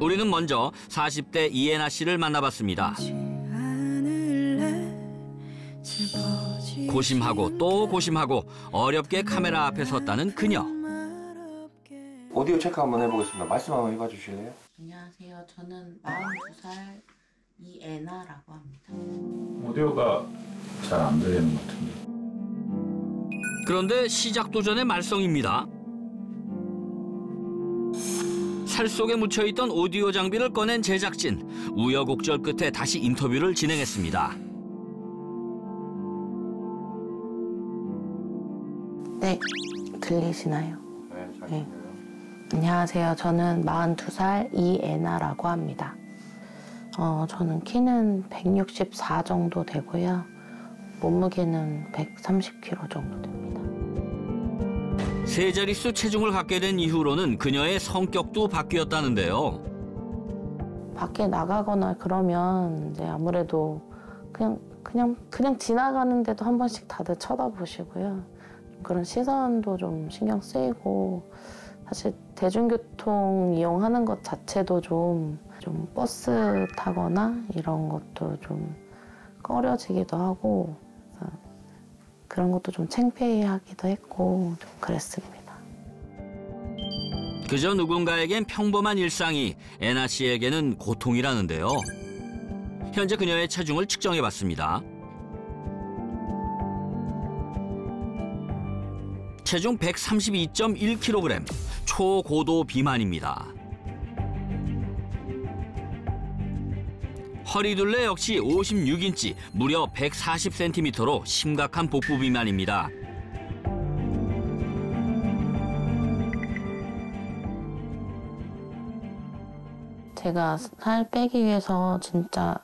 우리는 먼저 40대 이애나 씨를 만나봤습니다. 고심하고 또 고심하고 어렵게 카메라 앞에 섰다는 그녀. 오디오 체크 한번 해보겠습니다. 말씀 한번 해봐 주실래요? 안녕하세요. 저는 42살 이애나라고 합니다. 오디오가 잘 안 들리는 것 같은데. 그런데 시작도 전에 말썽입니다. 살 속에 묻혀있던 오디오 장비를 꺼낸 제작진. 우여곡절 끝에 다시 인터뷰를 진행했습니다. 네, 들리시나요? 네, 잘 네. 들려요. 안녕하세요. 저는 42살 이애나라고 합니다. 저는 키는 164 정도 되고요. 몸무게는 130kg 정도 됩니다. 세 자릿수 체중을 갖게 된 이후로는 그녀의 성격도 바뀌었다는데요. 밖에 나가거나 그러면 이제 아무래도 그냥 지나가는데도 한 번씩 다들 쳐다보시고요. 그런 시선도 좀 신경 쓰이고, 사실 대중교통 이용하는 것 자체도 좀 버스 타거나 이런 것도 좀 꺼려지기도 하고, 그런 것도 좀 창피하기도 했고 좀 그랬습니다. 그저 누군가에겐 평범한 일상이 애나 씨에게는 고통이라는데요. 현재 그녀의 체중을 측정해봤습니다. 체중 132.1kg, 초고도 비만입니다. 허리둘레 역시 56인치, 무려 140cm로 심각한 복부 비만입니다. 제가 살 빼기 위해서 진짜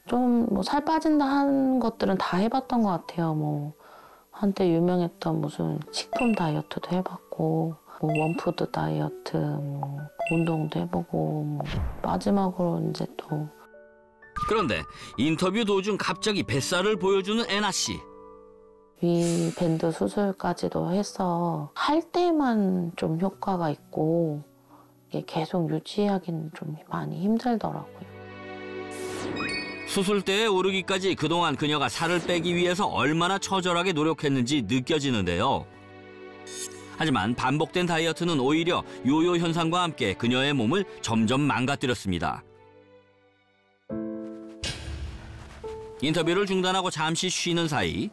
좀 살 빠진다 하는 것들은 다 해봤던 것 같아요. 뭐 한때 유명했던 무슨 식품 다이어트도 해봤고, 뭐 원푸드 다이어트, 뭐 운동도 해보고, 뭐 마지막으로 이제 또. 그런데 인터뷰 도중 갑자기 뱃살을 보여주는 애나 씨. 위 밴드 수술까지도 해서 할 때만 좀 효과가 있고, 이게 계속 유지하기는 좀 많이 힘들더라고요. 수술대에 오르기까지 그동안 그녀가 살을 빼기 위해서 얼마나 처절하게 노력했는지 느껴지는데요. 하지만 반복된 다이어트는 오히려 요요 현상과 함께 그녀의 몸을 점점 망가뜨렸습니다. 인터뷰를 중단하고 잠시 쉬는 사이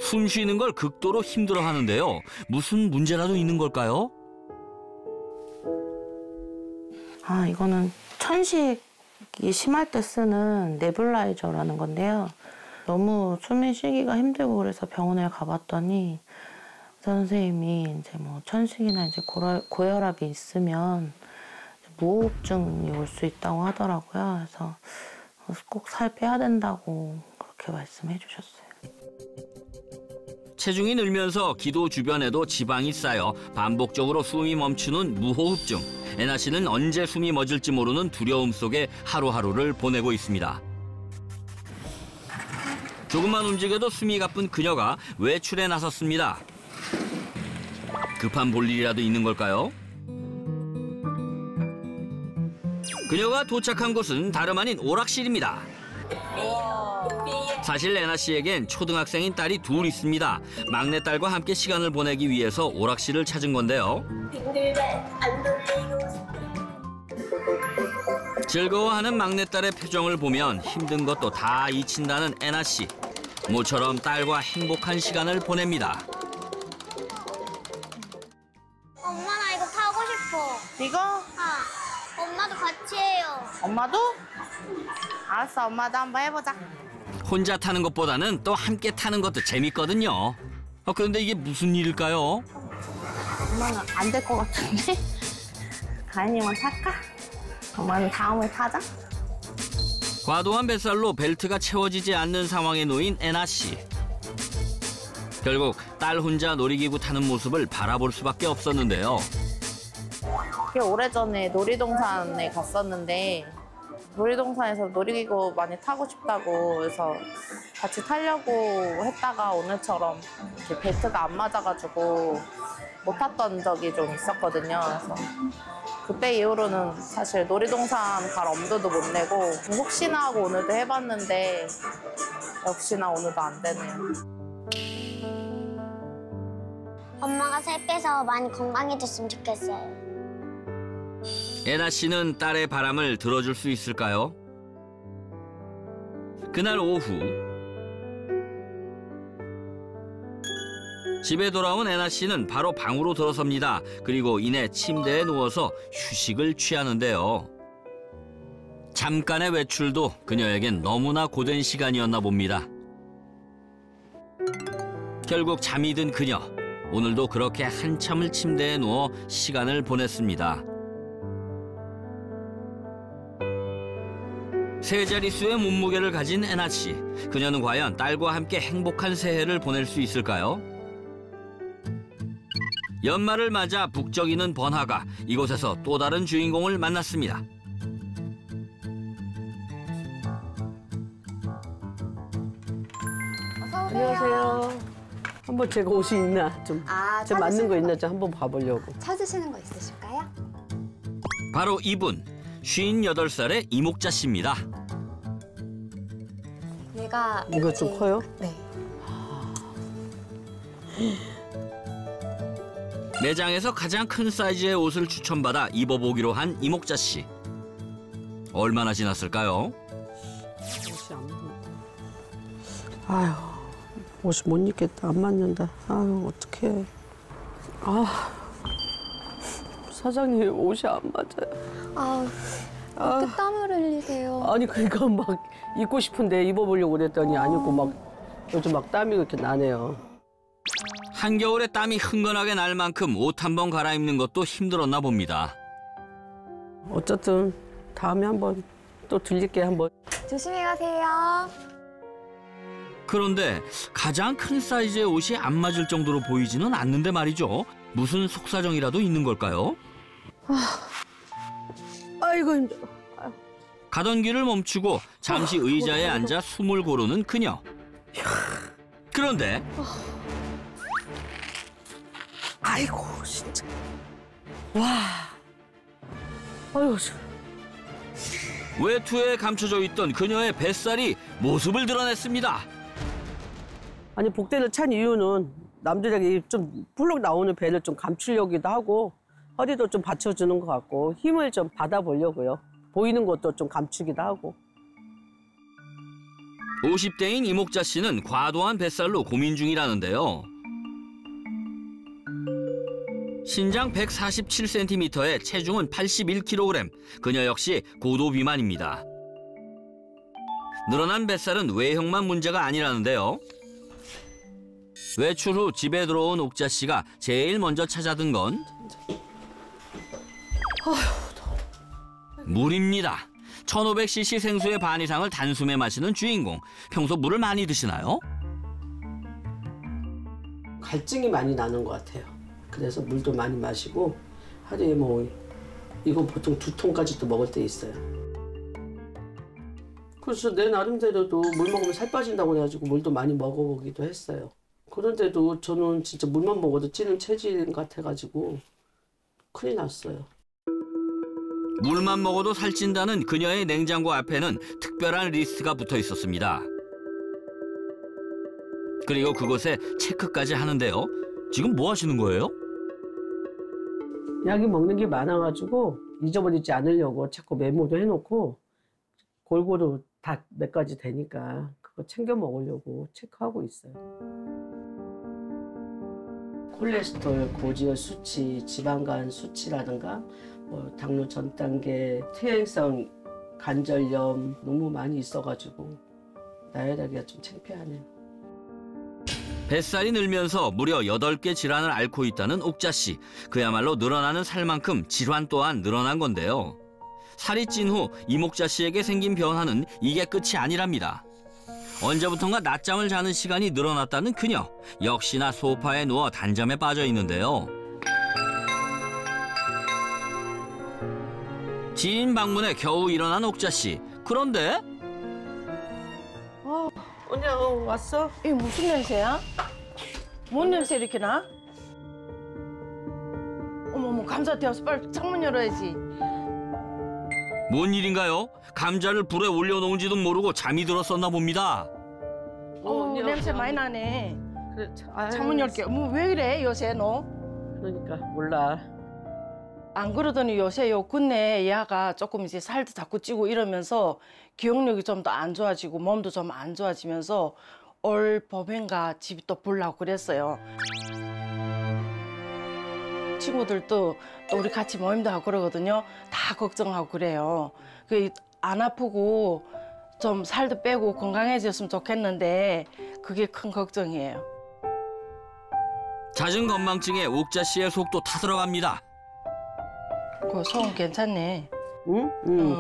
숨 쉬는 걸 극도로 힘들어하는데요. 무슨 문제라도 있는 걸까요? 이거는 천식이 심할 때 쓰는 네뷸라이저라는 건데요. 너무 숨이 쉬기가 힘들고 그래서 병원에 가봤더니 선생님이 이제 뭐 천식이나 이제 고혈압이 있으면 무호흡증이 올 수 있다고 하더라고요. 그래서 꼭 살 빼야 된다고 그렇게 말씀해 주셨어요. 체중이 늘면서 기도 주변에도 지방이 쌓여 반복적으로 숨이 멈추는 무호흡증. 애나 씨는 언제 숨이 멎을지 모르는 두려움 속에 하루하루를 보내고 있습니다. 조금만 움직여도 숨이 가쁜 그녀가 외출에 나섰습니다. 급한 볼일이라도 있는 걸까요? 그녀가 도착한 곳은 다름 아닌 오락실입니다. 사실 애나 씨에겐 초등학생인 딸이 둘 있습니다. 막내딸과 함께 시간을 보내기 위해서 오락실을 찾은 건데요. 즐거워하는 막내딸의 표정을 보면 힘든 것도 다 잊힌다는 애나 씨. 모처럼 딸과 행복한 시간을 보냅니다. 엄마 나 이거 타고 싶어. 이거? 엄마도 같이 해요. 엄마도? 알았어, 엄마도 한번 해보자. 혼자 타는 것보다는 또 함께 타는 것도 재밌거든요. 그런데 이게 무슨 일일까요? 엄마는 안 될 것 같은데? 가인이만 탈까? 엄마는 다음에 타자. 과도한 뱃살로 벨트가 채워지지 않는 상황에 놓인 애나 씨. 결국 딸 혼자 놀이기구 타는 모습을 바라볼 수밖에 없었는데요. 꽤 오래전에 놀이동산에 갔었는데 놀이동산에서 놀이기구 많이 타고 싶다고 해서 같이 타려고 했다가 오늘처럼 이렇게 벨트가 안 맞아가지고 못 탔던 적이 좀 있었거든요. 그래서 그때 이후로는 사실 놀이동산 갈 엄두도 못 내고 혹시나 하고 오늘도 해봤는데 역시나 오늘도 안 되네요. 엄마가 살 빼서 많이 건강해졌으면 좋겠어요. 애나 씨는 딸의 바람을 들어줄 수 있을까요? 그날 오후 집에 돌아온 애나 씨는 바로 방으로 들어섭니다. 그리고 이내 침대에 누워서 휴식을 취하는데요. 잠깐의 외출도 그녀에겐 너무나 고된 시간이었나 봅니다. 결국 잠이 든 그녀. 오늘도 그렇게 한참을 침대에 누워 시간을 보냈습니다. 세 자릿수의 몸무게를 가진 애나 씨. 그녀는 과연 딸과 함께 행복한 새해를 보낼 수 있을까요? 연말을 맞아 북적이는 번화가. 이곳에서 또 다른 주인공을 만났습니다. 안녕하세요. 한번 제가 옷이 있나 좀, 좀 맞는 거 있나 좀 한번 봐보려고. 찾으시는 거 있으실까요? 바로 이분, 58살의 이목자 씨입니다. 얘가 이거 좀 커요? 네. 매장에서 가장 큰 사이즈의 옷을 추천받아 입어보기로 한 이목자 씨. 얼마나 지났을까요? 옷이 안 맞는다. 아휴, 옷이 못 입겠다. 안 맞는다. 아유, 어떡해. 아, 사장님 옷이 안 맞아요. 왜 땀을 흘리세요? 아니, 그러니까 막 입고 싶은데 입어보려고 그랬더니 안 입고 막 요즘 막 땀이 그렇게 나네요. 한겨울에 땀이 흥건하게 날 만큼 옷 한 번 갈아입는 것도 힘들었나 봅니다. 어쨌든 다음에 한번 또 들릴게 한번. 조심히 가세요. 그런데 가장 큰 사이즈의 옷이 안 맞을 정도로 보이지는 않는데 말이죠. 무슨 속사정이라도 있는 걸까요? 아이고 힘들어. 가던 길을 멈추고 잠시 의자에 앉아 숨을 고르는 그녀. 그런데 아이고 진짜. 와. 아이고. 외투에 감춰져 있던 그녀의 뱃살이 모습을 드러냈습니다. 아니 복대를 찬 이유는 남들에게 좀 불룩 나오는 배를 좀 감추려기도 하고 허리도 좀 받쳐주는 것 같고 힘을 좀 받아보려고요. 보이는 것도 좀 감추기도 하고. 50대인 이목자 씨는 과도한 뱃살로 고민 중이라는데요. 신장 147cm에 체중은 81kg. 그녀 역시 고도 비만입니다. 늘어난 뱃살은 외형만 문제가 아니라는데요. 외출 후 집에 들어온 옥자 씨가 제일 먼저 찾아든 건 물입니다. 1500cc 생수의 반 이상을 단숨에 마시는 주인공. 평소 물을 많이 드시나요? 갈증이 많이 나는 것 같아요. 그래서 물도 많이 마시고 하루에 뭐 이건 보통 2통까지도 먹을 때 있어요. 그래서 내 나름대로도 물 먹으면 살 빠진다고 해가지고 물도 많이 먹어보기도 했어요. 그런데도 저는 진짜 물만 먹어도 찌는 체질 같아가지고 큰일 났어요. 물만 먹어도 살찐다는 그녀의 냉장고 앞에는 특별한 리스트가 붙어 있었습니다. 그리고 그곳에 체크까지 하는데요. 지금 뭐 하시는 거예요? 약이 먹는 게 많아가지고 잊어버리지 않으려고 자꾸 메모도 해놓고 골고루 다 몇 가지 되니까 그거 챙겨 먹으려고 체크하고 있어요. 콜레스테롤, 고지혈 수치, 지방간 수치라든가 뭐 당뇨 전 단계, 퇴행성 관절염 너무 많이 있어가지고 나열하기가 좀 창피하네요. 뱃살이 늘면서 무려 8개 질환을 앓고 있다는 옥자 씨. 그야말로 늘어나는 살만큼 질환 또한 늘어난 건데요. 살이 찐 후 이목자 씨에게 생긴 변화는 이게 끝이 아니랍니다. 언제부턴가 낮잠을 자는 시간이 늘어났다는 그녀. 역시나 소파에 누워 단잠에 빠져 있는데요. 지인 방문에 겨우 일어난 옥자 씨. 그런데 언니 왔어? 이게 무슨 냄새야? 뭔 냄새 이렇게 나? 어머머, 감자 되어서 빨리 창문 열어야지. 뭔 일인가요? 감자를 불에 올려놓은지도 모르고 잠이 들었었나 봅니다. 어머, 냄새 많이 나네. 그래, 창문 열게. 뭐 왜 그래 요새 너? 그러니까 몰라. 안 그러더니 요새 요 근래 얘가 조금 이제 살도 자꾸 찌고 이러면서 기억력이 좀 더 안 좋아지고 몸도 좀 안 좋아지면서 올 봄엔가 집이 또 불나고 그랬어요. 친구들도 또 우리 같이 모임도 하고 그러거든요. 다 걱정하고 그래요. 안 아프고 좀 살도 빼고 건강해졌으면 좋겠는데 그게 큰 걱정이에요. 잦은 건망증에 옥자 씨의 속도 타들어갑니다. 그 소금 괜찮네. 응?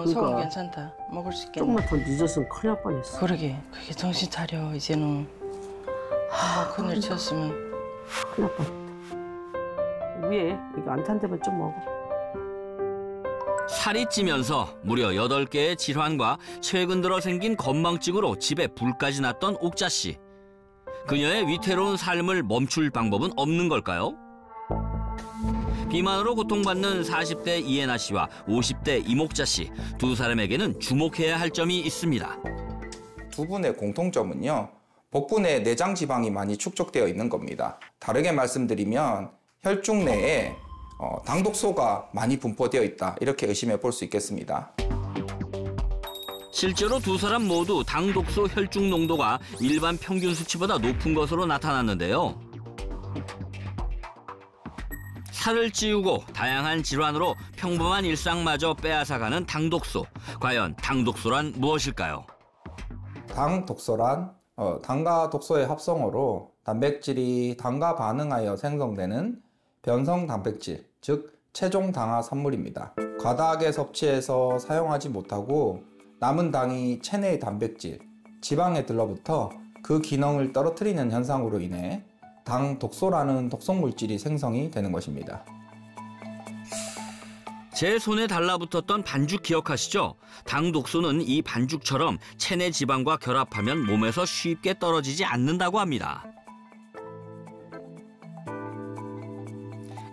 소금 그러니까. 괜찮다. 먹을 수 있겠네. 조금만 더 늦었으면 큰일 날 뻔했어. 그러게. 그게 정신 차려 이제는. 큰일 쳤으면. 큰일 날 뻔했다. 위에 이거 안 탄 데만 좀 먹어. 살이 찌면서 무려 8개의 질환과 최근 들어 생긴 건망증으로 집에 불까지 났던 옥자 씨. 그녀의 위태로운 삶을 멈출 방법은 없는 걸까요? 비만으로 고통받는 40대 이혜나 씨와 50대 이목자 씨. 두 사람에게는 주목해야 할 점이 있습니다. 두 분의 공통점은요. 복부 내 내장 지방이 많이 축적되어 있는 겁니다. 다르게 말씀드리면 혈중 내에 당독소가 많이 분포되어 있다. 이렇게 의심해 볼 수 있겠습니다. 실제로 두 사람 모두 당독소 혈중 농도가 일반 평균 수치보다 높은 것으로 나타났는데요. 살을 찌우고 다양한 질환으로 평범한 일상마저 빼앗아가는 당독소. 과연 당독소란 무엇일까요? 당독소란 당과 독소의 합성어로 단백질이 당과 반응하여 생성되는 변성 단백질, 즉 체종 당화 산물입니다. 과다하게 섭취해서 사용하지 못하고 남은 당이 체내의 단백질, 지방에 들러붙어 그 기능을 떨어뜨리는 현상으로 인해 당독소라는 독성물질이 생성이 되는 것입니다. 제 손에 달라붙었던 반죽 기억하시죠? 당독소는 이 반죽처럼 체내 지방과 결합하면 몸에서 쉽게 떨어지지 않는다고 합니다.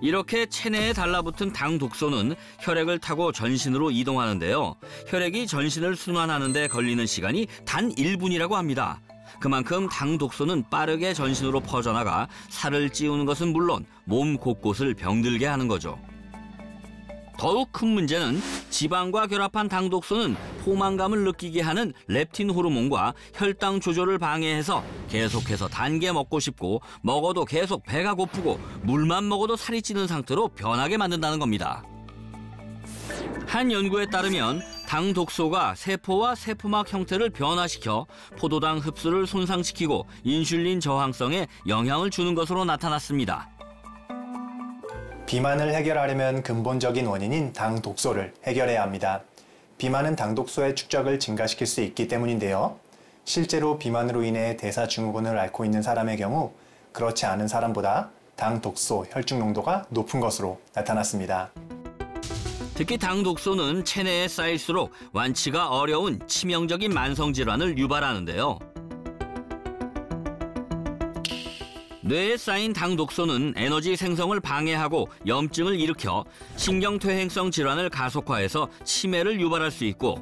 이렇게 체내에 달라붙은 당독소는 혈액을 타고 전신으로 이동하는데요. 혈액이 전신을 순환하는 데 걸리는 시간이 단 1분이라고 합니다. 그만큼 당독소는 빠르게 전신으로 퍼져나가 살을 찌우는 것은 물론 몸 곳곳을 병들게 하는 거죠. 더욱 큰 문제는 지방과 결합한 당독소는 포만감을 느끼게 하는 렙틴 호르몬과 혈당 조절을 방해해서 계속해서 단 게 먹고 싶고 먹어도 계속 배가 고프고 물만 먹어도 살이 찌는 상태로 변하게 만든다는 겁니다. 한 연구에 따르면 당독소가 세포와 세포막 형태를 변화시켜 포도당 흡수를 손상시키고 인슐린 저항성에 영향을 주는 것으로 나타났습니다. 비만을 해결하려면 근본적인 원인인 당독소를 해결해야 합니다. 비만은 당독소의 축적을 증가시킬 수 있기 때문인데요. 실제로 비만으로 인해 대사증후군을 앓고 있는 사람의 경우 그렇지 않은 사람보다 당독소 혈중 농도가 높은 것으로 나타났습니다. 특히 당독소는 체내에 쌓일수록 완치가 어려운 치명적인 만성질환을 유발하는데요. 뇌에 쌓인 당독소는 에너지 생성을 방해하고 염증을 일으켜 신경퇴행성 질환을 가속화해서 치매를 유발할 수 있고,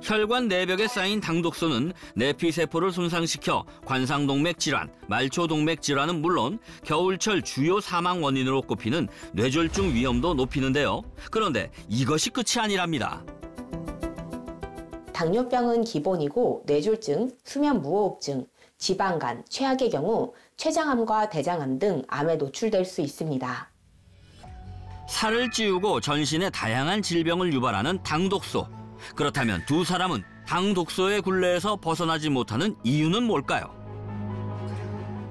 혈관 내벽에 쌓인 당독소는 내피세포를 손상시켜 관상동맥 질환, 말초동맥 질환은 물론 겨울철 주요 사망 원인으로 꼽히는 뇌졸중 위험도 높이는데요. 그런데 이것이 끝이 아니랍니다. 당뇨병은 기본이고 뇌졸중, 수면무호흡증, 지방간, 최악의 경우 췌장암과 대장암 등 암에 노출될 수 있습니다. 살을 찌우고 전신에 다양한 질병을 유발하는 당독소. 그렇다면 두 사람은 당독소의 굴레에서 벗어나지 못하는 이유는 뭘까요?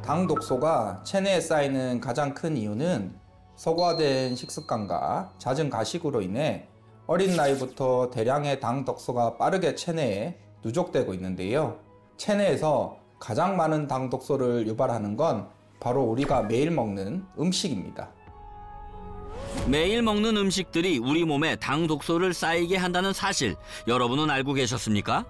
당독소가 체내에 쌓이는 가장 큰 이유는 서구화된 식습관과 잦은 가식으로 인해 어린 나이부터 대량의 당독소가 빠르게 체내에 누적되고 있는데요. 체내에서 가장 많은 당독소를 유발하는 건 바로 우리가 매일 먹는 음식입니다. 매일 먹는 음식들이 우리 몸에 당 독소를 쌓이게 한다는 사실 여러분은 알고 계셨습니까?